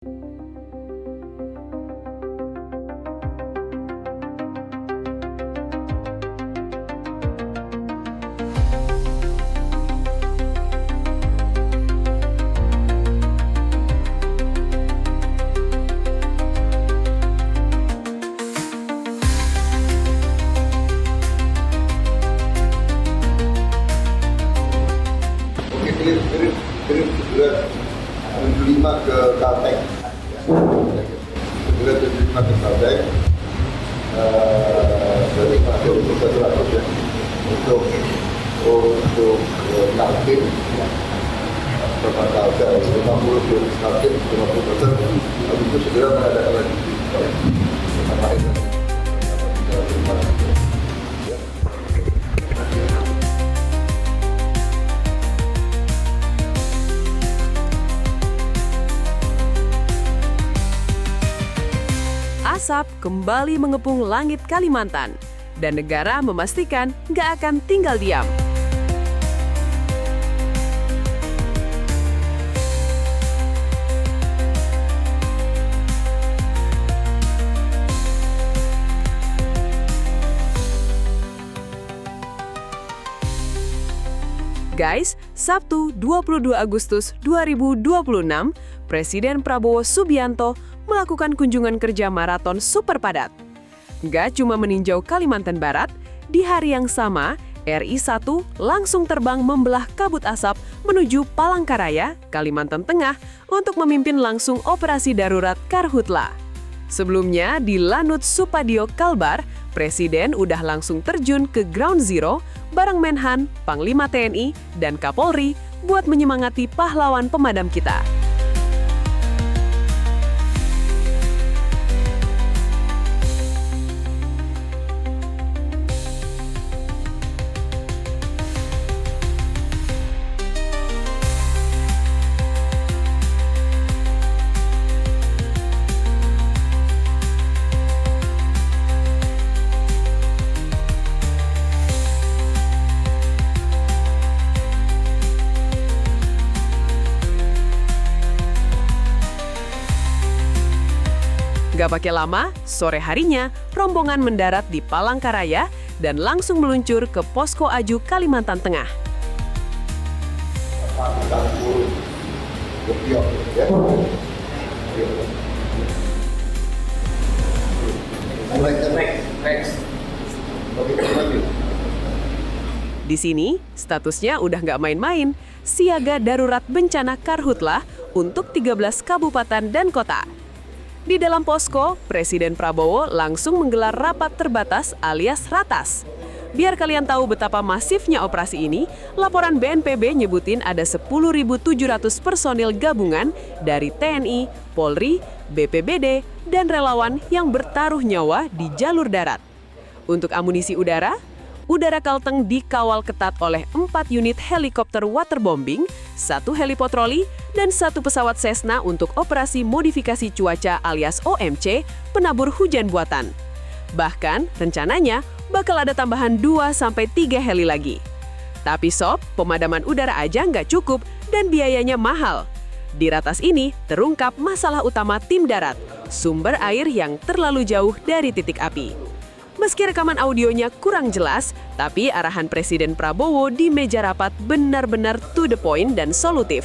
Kirim segera 75 ke Kalteng, segera 75 ke Kalteng, dari masuk untuk 100 ya, untuk Kalteng, berapa Kalteng, 50 ke Kalteng, 50%, habis itu segera mengadakan lagi. Asap kembali mengepung langit Kalimantan, dan negara memastikan nggak akan tinggal diam. Guys, Sabtu 22 Agustus 2026, Presiden Prabowo Subianto melakukan kunjungan kerja maraton super padat. Nggak cuma meninjau Kalimantan Barat, di hari yang sama, RI-1 langsung terbang membelah kabut asap menuju Palangkaraya, Kalimantan Tengah untuk memimpin langsung operasi darurat Karhutla. Sebelumnya, di Lanut Supadio Kalbar, Presiden udah langsung terjun ke Ground Zero bareng Menhan, Panglima TNI, dan Kapolri buat menyemangati pahlawan pemadam kita. Gak pakai lama, sore harinya, rombongan mendarat di Palangkaraya dan langsung meluncur ke Posko Aju Kalimantan Tengah. Di sini, statusnya udah nggak main-main, siaga darurat bencana Karhutla untuk 13 kabupaten dan kota. Di dalam posko, Presiden Prabowo langsung menggelar rapat terbatas alias ratas. Biar kalian tahu betapa masifnya operasi ini, laporan BNPB nyebutin ada 10.700 personil gabungan dari TNI, Polri, BPBD, dan relawan yang bertaruh nyawa di jalur darat. Untuk amunisi udara Kalteng dikawal ketat oleh 4 unit helikopter waterbombing, 1 helipatroli, dan 1 pesawat Cessna untuk operasi modifikasi cuaca alias OMC, penabur hujan buatan. Bahkan, rencananya bakal ada tambahan 2-3 heli lagi. Tapi sob, pemadaman udara aja nggak cukup dan biayanya mahal. Di ratas ini terungkap masalah utama tim darat, sumber air yang terlalu jauh dari titik api. Meski rekaman audionya kurang jelas, tapi arahan Presiden Prabowo di meja rapat benar-benar to the point dan solutif.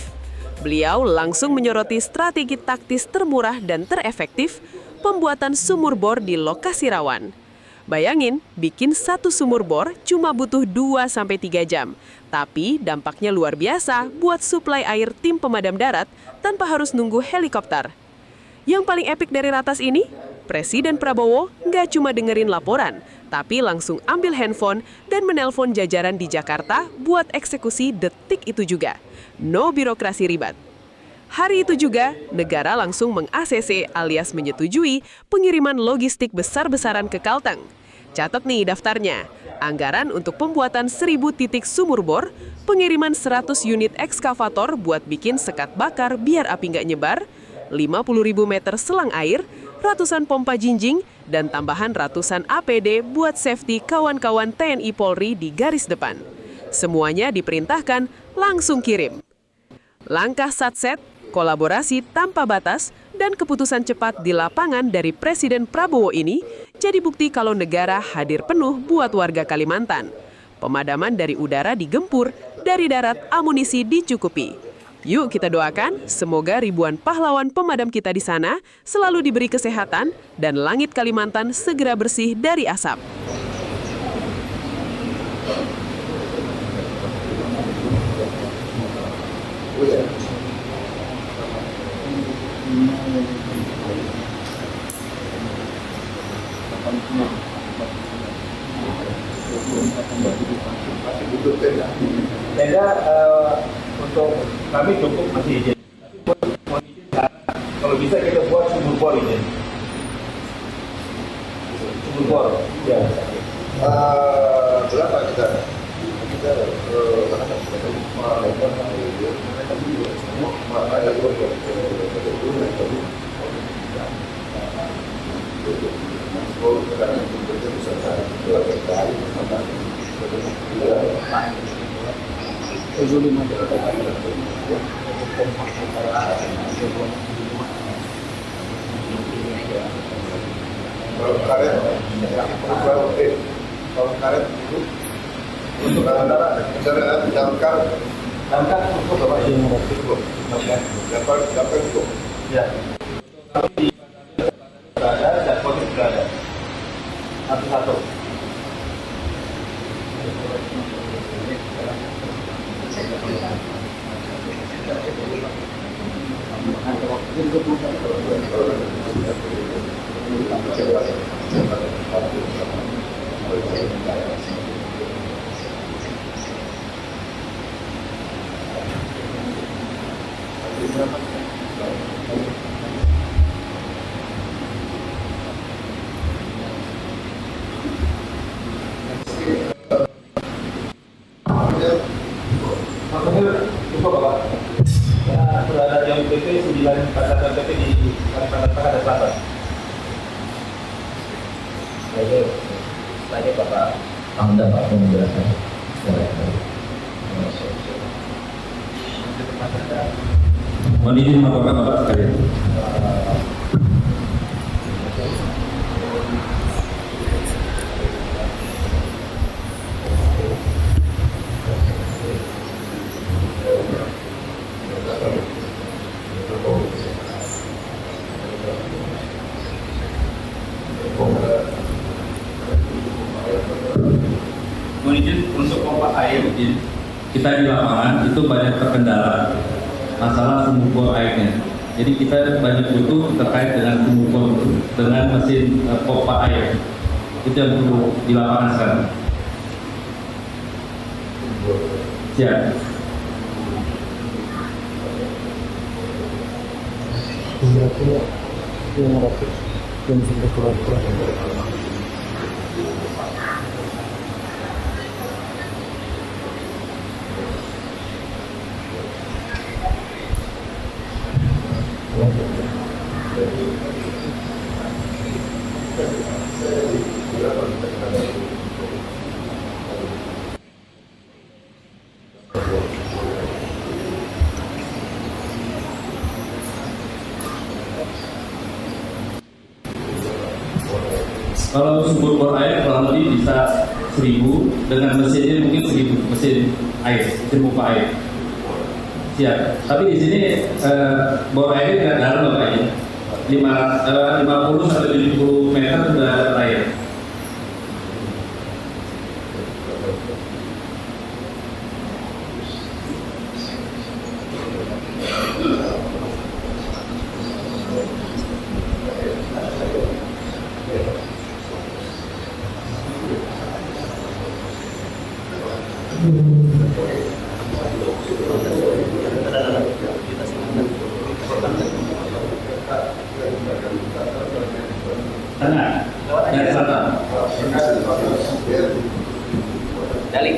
Beliau langsung menyoroti strategi taktis termurah dan terefektif, pembuatan sumur bor di lokasi rawan. Bayangin, bikin 1 sumur bor cuma butuh 2-3 jam, tapi dampaknya luar biasa buat suplai air tim pemadam darat tanpa harus nunggu helikopter. Yang paling epik dari ratas ini, Presiden Prabowo nggak cuma dengerin laporan, tapi langsung ambil handphone dan menelpon jajaran di Jakarta buat eksekusi detik itu juga. No birokrasi ribet. Hari itu juga, negara langsung meng-ACC alias menyetujui pengiriman logistik besar-besaran ke Kalteng. Catat nih daftarnya, anggaran untuk pembuatan 1.000 titik sumur bor, pengiriman 100 unit ekskavator buat bikin sekat bakar biar api nggak nyebar, 50.000 meter selang air, ratusan pompa jinjing, dan tambahan ratusan APD buat safety kawan-kawan TNI Polri di garis depan. Semuanya diperintahkan langsung kirim. Langkah satset, kolaborasi tanpa batas, Dan keputusan cepat di lapangan dari Presiden Prabowo ini jadi bukti kalau negara hadir penuh buat warga Kalimantan. Pemadaman dari udara digempur, dari darat amunisi dicukupi. Yuk kita doakan, semoga ribuan pahlawan pemadam kita di sana selalu diberi kesehatan dan langit Kalimantan segera bersih dari asap. Tenda untuk kami cukup masih izin. Kalau bisa kita buat sumur bor izin. Sumur bor. Ya. Berapa kita kalau karet itu untuk kendaraan damkar cukup Bapak izin cukup, damkar cukup. Ya. Kami sudah ada dan polis sudah ada. Satu-satu. Cukup Bapak. Ya, sudah ada yang PP 9 pasar PP di Kalimantan Tengah dan Selatan. Jadi, tadi Bapak Pangdam Pak menjelaskan. Mohon izin melaporkan Bapak sekalian. Mohon izin untuk pompa air, kita di lapangan itu banyak terkendala masalah sumur bor airnya. Jadi kita banyak butuh terkait dengan sumur bor dengan mesin pompa air. Itu yang perlu di lapangan sekarang. Siap. Kalau sumur bor air kurang lebih bisa 1000, dengan mesinnya mungkin 1000 mesin air, mesin pompa air. Siap. Tapi di sini bor airnya tidak dalam Bapak ya. 50 sampai 70 meter sudah air. Tengah dan selatan. Dalik.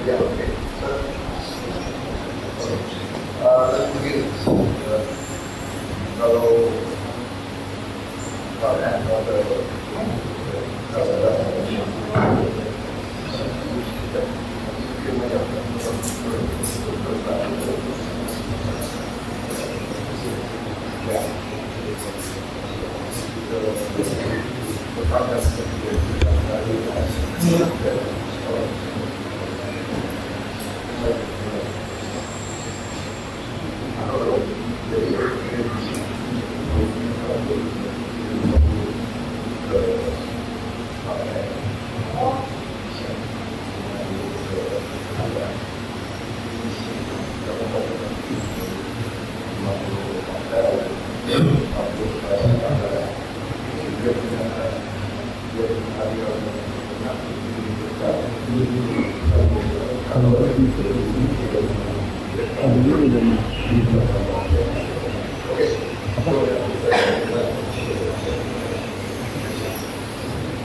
Ya, oke. Begini, kalau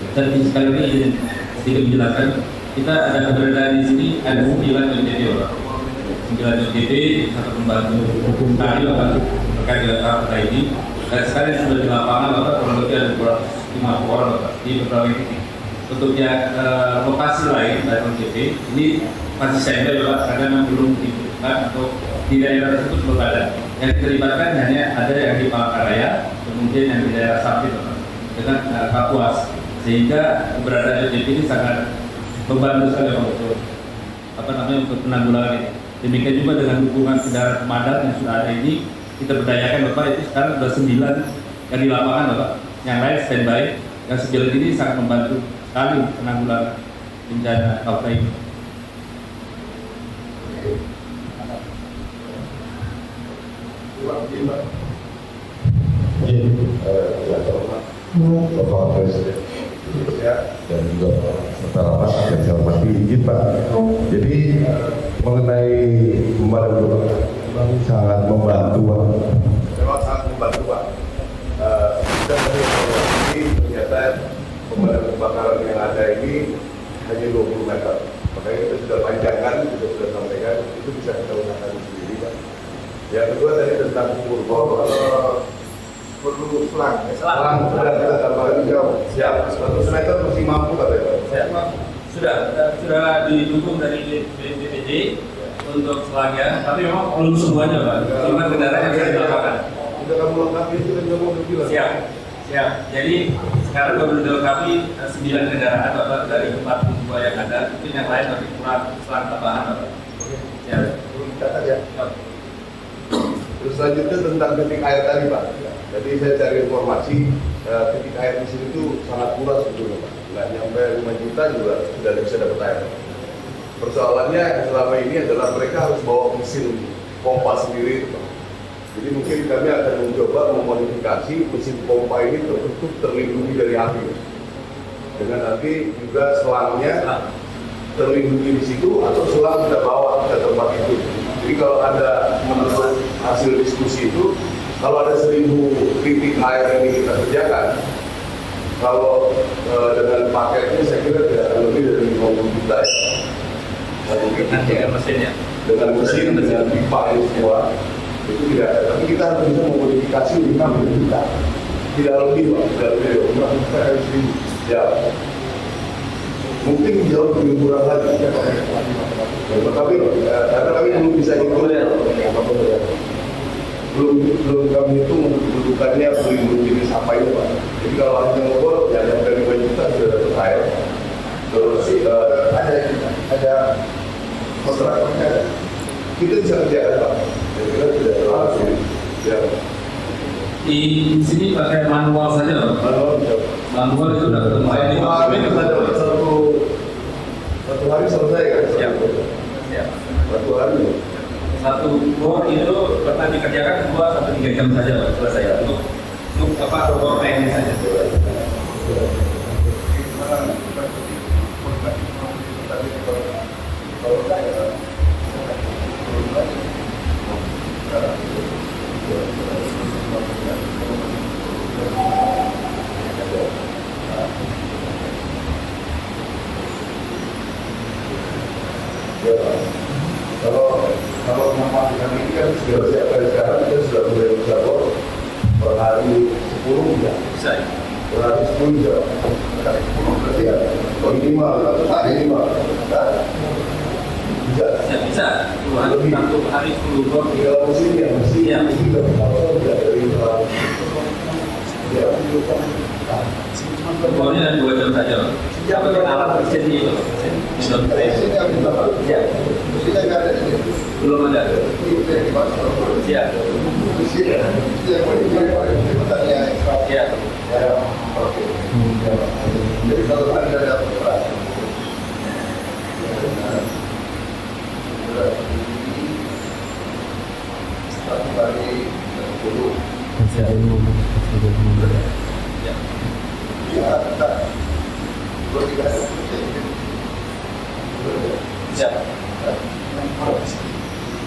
Dan sekali lagi sedikit menjelaskan, kita ada keberadaan di sini ada 9 LTP, Pak. 9 LTP, satu pembantu kali Bapak terkait dengan kartu ini. Dan sekarang sudah di lapangan Bapak kurang lebih ada 250 orang Bapak di berbagai titik. Untuk yang lokasi lain dari LTP ini masih standby Bapak karena memang belum dibutuhkan atau di daerah tersebut belum ada. Yang dilibatkan hanya ada yang di Palangkaraya, kemudian yang di daerah Sampit Bapak dengan Kapuas. Sehingga keberadaan LTP ini sangat membantu sekali untuk untuk penanggulangan ini. Demikian juga dengan dukungan kendaraan pemadam yang sudah ada ini, kita berdayakan Bapak itu sekarang sudah 9 yang di lapangan Bapak, yang lain standby. Yang 9 ini sangat membantu sekali penanggulangan bencana kautai ini. Bapak Presiden dan juga serta rapat yang saya hormati, izin Pak. Jadi mengenai pemadam kebakaran sangat membantu Pak. Memang sangat membantu Pak. Kita dari informasi ternyata pemadam kebakaran yang ada ini hanya 20 meter. Makanya kita sudah panjangkan, kita sudah sampaikan, itu bisa kita gunakan sendiri Pak. Yang kedua tadi tentang Purbo, perlu selang sudah kita tambahkan jauh. Siap. 100 meter masih mampu katanya. Siap. Sudah didukung dari BPD untuk selangnya, tapi memang belum semuanya Pak. Cuma kendaraan yang bisa dilakukan. Sudah kamu lengkapi itu kan kamu bilang. Siap. Jadi sekarang baru dilengkapi 9 kendaraan Bapak dari 42 yang ada. Mungkin yang lain masih kurang selang tambahan Bapak. Siap. Catat ya. Terus selanjutnya tentang titik air tadi Pak. Jadi saya cari informasi titik air di sini tuh sangat murah sebetulnya Pak. Nggak nyampe 5 juta juga sudah bisa dapat air. Persoalannya selama ini adalah mereka harus bawa mesin pompa sendiri Pak. Jadi mungkin kami akan mencoba memodifikasi mesin pompa ini tertutup terlindungi dari api. Dengan nanti juga selangnya terlindungi di situ atau selang kita bawa ke tempat itu. Jadi kalau ada menurut hasil diskusi itu, kalau ada 1000 titik air yang ini kita kerjakan, kalau dengan paketnya saya kira tidak akan lebih dari 50 juta ya. Nanti dengan mesinnya. Dengan mesin, dengan pipa itu semua, itu tidak ada. Tapi kita harus bisa memodifikasi 50 juta. Tidak lebih Pak, tidak lebih 50 juta dari 1000. Ya. Mungkin jauh lebih murah lagi. Ya, tapi karena kami belum bisa hitung belum kami hitung kedudukannya pelindung jenis apa itu Pak. Jadi kalau hanya ngobrol ya yang dari 5 juta sudah dapat air. Terus ada kontraktornya. Kita bisa kerjakan Pak. Kita tidak terlalu ya. Di sini pakai manual saja Pak. Manual itu udah ketemu air satu hari selesai kan? Siap. Satu hari. Satu bor itu pernah dikerjakan 2 sampai 3 jam saja Pak, selesai untuk bor ini saja. Kalau mematikan ini kan sudah siap dari sekarang kita sudah mulai mencapai per hari 10 bisa. Bisa ya? Per hari 10 bisa. Berarti ya, kalau minimal atau hari minimal, bisa. Satu hari 10 bor. Tinggal mesin ya, mesin kita tidak dari Pokoknya ada 2 jam saja. Apa alat mesin itu? Ya. Belum ada. Ya. Ya. Jadi kalau ada operasi, satu kali 10. Ya, tak. Dua tiga hari. Siap.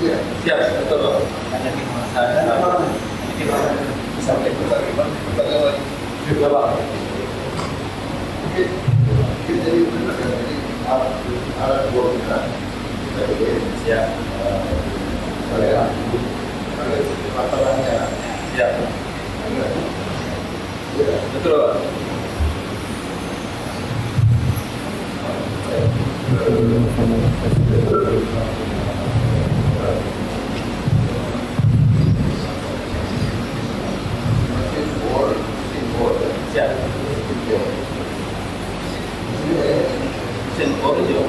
Ya. Siap, betul. Sampai pertanyaan lagi. Berapa? Mungkin jadi alat buah kita. Siap. Saya masalahnya. Siap. Betul. Siap. Mesin bor hijau.